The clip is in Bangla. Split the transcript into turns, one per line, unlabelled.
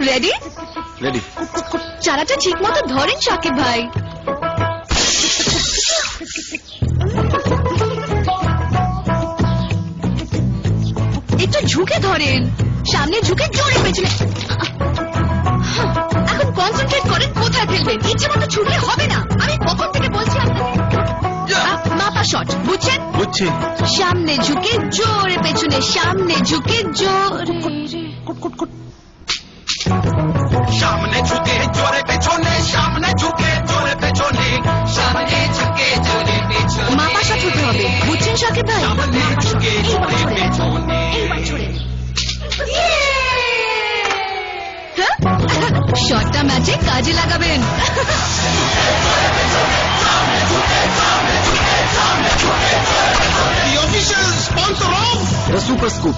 রেডি?
রেডি।
চারাটা ঠিক মতো ধরেন শাকিব ভাই। একটু ঝুঁকে ধরেন, সামনে ঝুঁকে জোরে পেছনে। এখন কনসেন্ট্রেট করেন কোথায় ফেলবেন, ইচ্ছে মতো ছুটলে হবে না। আমি কখন থেকে বলছি আপনাকে। মাপা শট, বুঝছেন?
বুঝছি।
সামনে ঝুঁকে জোরে পেছনে, সামনে ঝুঁকে জোরে।
সামনে ঝুঁকে জোরে পেছনে, সামনে ঝুঁকে জোরে পেছনে, সামনে ঝুঁকে জোরে পেছনে।
মাপা শট হতে হবে, বুঝছেন শাকিব ভাই?
সামনে
মাপা শট।
ঝুঁকে জোরে
এইবার ছোড়েন,
পেছনে।
এইবার ছোড়েন। হ্যাঁ? শটটা ম্যাচে কাজে লাগাবেন।
The official sponsor of
এটা সুপার স্কুপ।